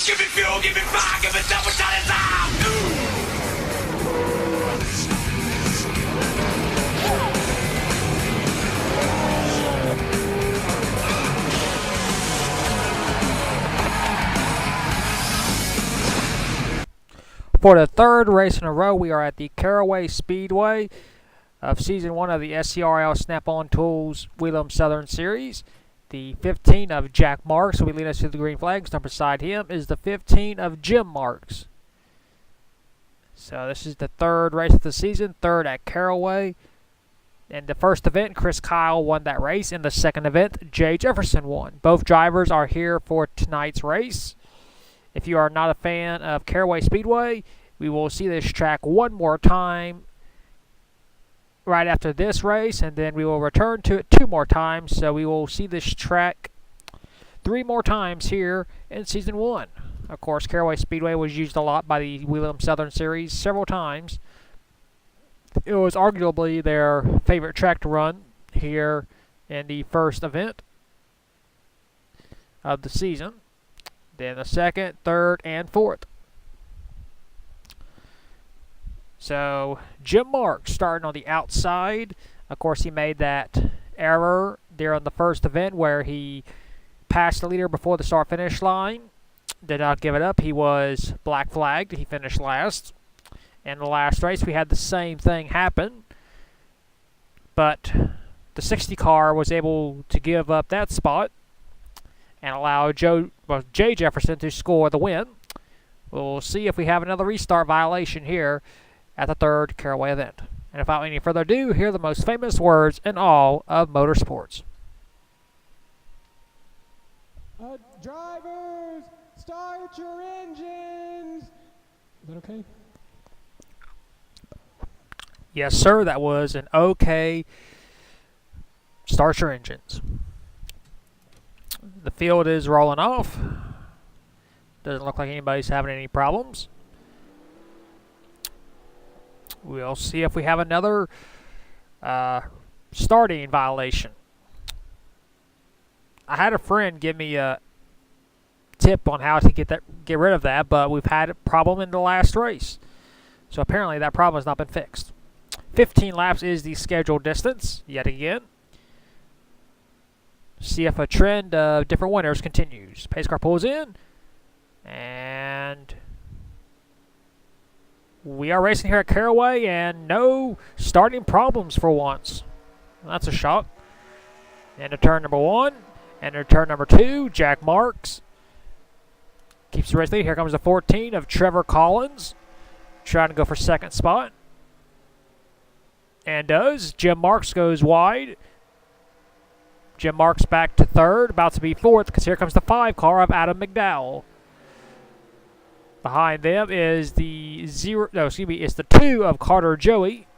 Give me fuel, give me fire, give me double shot of time. For the third race in a row, we are at the Caraway Speedway of Season 1 of the SCRL Snap-on Tools Whelen Southern Series. The 15 of Jack Marks will be leading us to the green flags. Number beside him is the 15 of Jim Marks. So this is the third race of the season, third at Caraway. In the first event, Chris Kyle won that race. In the second event, Jay Jefferson won. Both drivers are here for tonight's race. If you are not a fan of Caraway Speedway, we will see this track one more time right after this race, and then we will return to it 2 more times. So we will see this track 3 more times here in Season 1. Of course, Caraway Speedway was used a lot by the Whelen Southern Series several times. It was arguably their favorite track to run here in the first event of the season. Then the second, third, and fourth. So Jim Marks starting on the outside. Of course, he made that error there on the first event where he passed the leader before the start-finish line. Did not give it up. He was black flagged. He finished last. In the last race, we had the same thing happen. But the 60 car was able to give up that spot and allow Jay Jefferson to score the win. We'll see if we have another restart violation here at the third Caraway event. And without any further ado, here are the most famous words in all of motorsports. Drivers, start your engines. Is that okay? Yes, sir, that was an okay. Start your engines. The field is rolling off. Doesn't look like anybody's having any problems. We'll see if we have another starting violation. I had a friend give me a tip on how to get rid of that, but we've had a problem in the last race. So apparently that problem has not been fixed. 15 laps is the scheduled distance, yet again. See if a trend of different winners continues. Pace car pulls in, and we are racing here at Caraway, and no starting problems for once. That's a shock. Into turn number 1, into turn number 2, Jack Marks keeps the race lead. Here comes the 14 of Trevor Collins, trying to go for second spot, and does. Jim Marks goes wide. Jim Marks back to third, about to be fourth, because here comes the 5 car of Adam McDowell. Behind them is the it's the 2 of Carter Joey.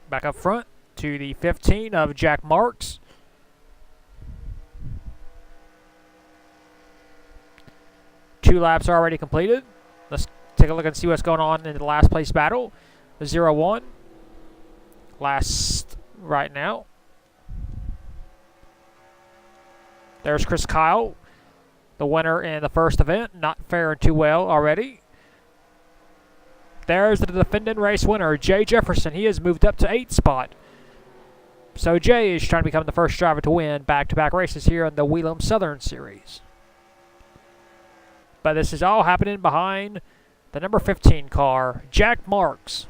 Back up front to the 15 of Jack Marks. Two laps already completed. Let's take a look and see what's going on in the last place battle. The 0-1. Last right now. There's Chris Kyle, the winner in the first event, not faring too well already. There's the defending race winner, Jay Jefferson. He has moved up to 8th spot. So Jay is trying to become the first driver to win back-to-back races here in the Whelen Southern Series. But this is all happening behind the number 15 car, Jack Marks.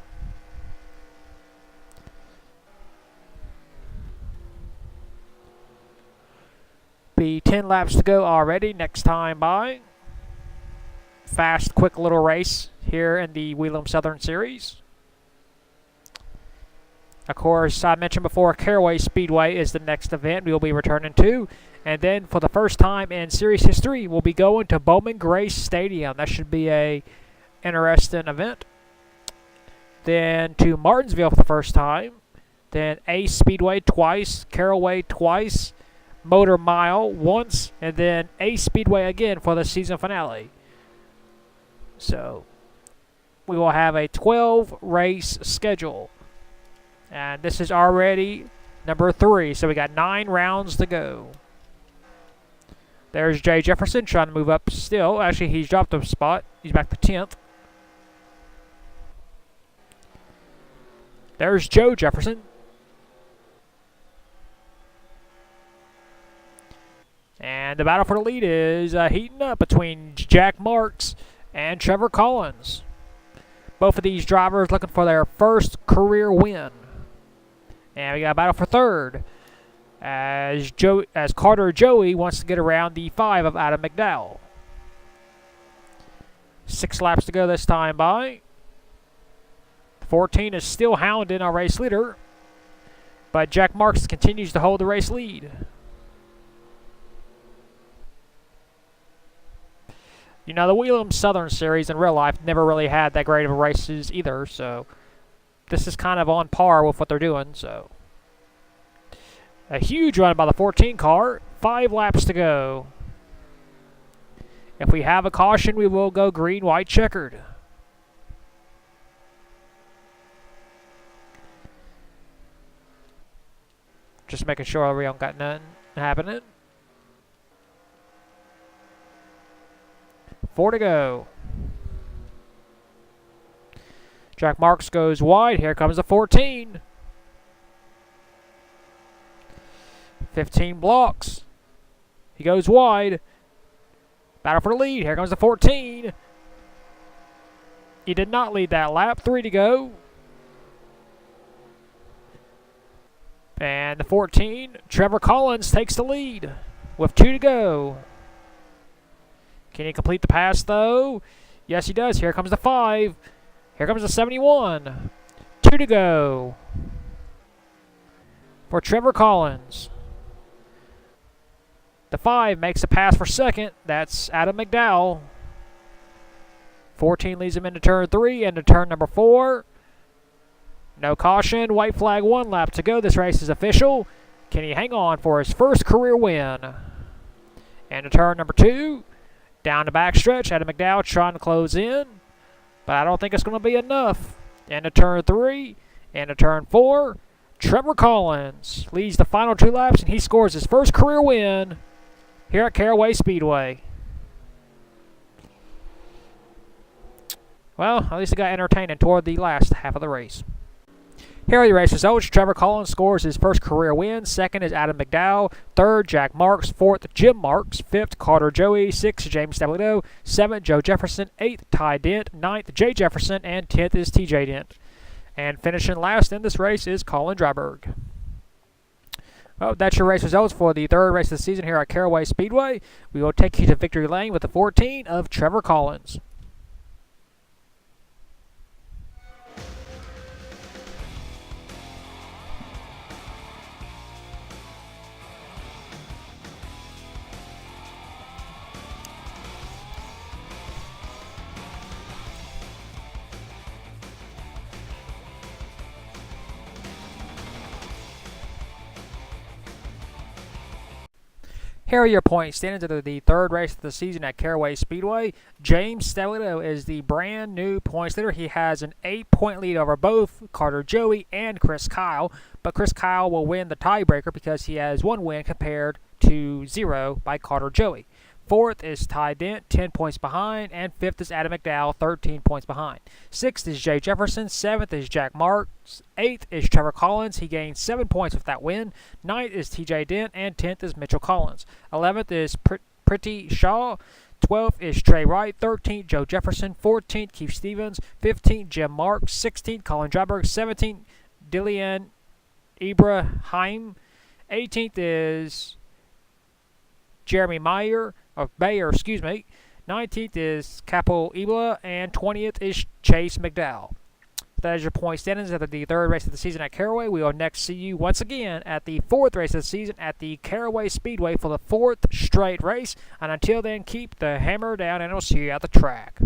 Be 10 laps to go already. Next time by. Fast, quick little race here in the Whelen Southern Series. Of course, I mentioned before, Caraway Speedway is the next event we will be returning to. And then for the first time in series history, we'll be going to Bowman Gray Stadium. That should be a interesting event. Then to Martinsville for the first time. Then Ace Speedway twice, Caraway twice, Motor Mile once, and then Ace Speedway again for the season finale. So we will have a 12-race schedule. And this is already number 3, so we got 9 rounds to go. There's Jay Jefferson trying to move up still. Actually, he's dropped a spot. He's back to 10th. There's Joe Jefferson. And the battle for the lead is heating up between Jack Marks and Trevor Collins. Both of these drivers looking for their first career win. And we got a battle for third as Carter Joey wants to get around the 5 of Adam McDowell. 6 laps to go this time by. 14 is still hounding our race leader, but Jack Marks continues to hold the race lead. You know, the Whelen Southern Series in real life never really had that great of races either, so this is kind of on par with what they're doing. So a huge run by the 14 car. 5 laps to go. If we have a caution, we will go green, white, checkered. Just making sure we don't got nothing happening. 4 to go. Jack Marks goes wide. Here comes the 14. 15 blocks. He goes wide. Battle for the lead. Here comes the 14. He did not lead that lap. 3 to go. And the 14, Trevor Collins takes the lead with 2 to go. Can he complete the pass, though? Yes, he does. Here comes the 5. Here comes the 71. 2 to go for Trevor Collins. The 5 makes a pass for second. That's Adam McDowell. 14 leads him into turn 3 and to turn number 4. No caution. White flag, 1 lap to go. This race is official. Can he hang on for his first career win? And to turn number 2. Down the backstretch. Adam McDowell trying to close in, but I don't think it's going to be enough. And to turn 3. And to turn 4. Trevor Collins leads the final 2 laps, and he scores his first career win here at Caraway Speedway. Well, at least it got entertaining toward the last half of the race. Here are the race results. Trevor Collins scores his first career win. Second is Adam McDowell. Third, Jack Marks. Fourth, Jim Marks. Fifth, Carter Joey. Sixth, James Stabilito. Seventh, Joe Jefferson. Eighth, Ty Dent. Ninth, Jay Jefferson. And 10th is TJ Dent. And finishing last in this race is Colin Dryberg. Well, that's your race results for the third race of the season here at Caraway Speedway. We will take you to victory lane with the 14 of Trevor Collins. Here are your point standings of the third race of the season at Caraway Speedway. James Stabilito is the brand new points leader. He has an 8-point lead over both Carter Joey and Chris Kyle, but Chris Kyle will win the tiebreaker because he has 1 win compared to 0 by Carter Joey. Fourth is Ty Dent, 10 points behind, and fifth is Adam McDowell, 13 points behind. Sixth is Jay Jefferson, seventh is Jack Marks, eighth is Trevor Collins. He gained 7 points with that win. Ninth is TJ Dent, and 10th is Mitchell Collins. 11th is Pretty Shaw. 12th is Trey Wright. 13th, Joe Jefferson. 14th, Keith Stevens. 15th, Jim Marks. 16th, Colin Dryberg. 17th, Dillian Ibrahim. 18th is Jeremy Bayer. 19th is Capo Ibla, and 20th is Chase McDowell. That is your point standings at the third race of the season at Caraway. We will next see you once again at the fourth race of the season at the Caraway Speedway for the 4th straight race. And until then, keep the hammer down, and we'll see you at the track.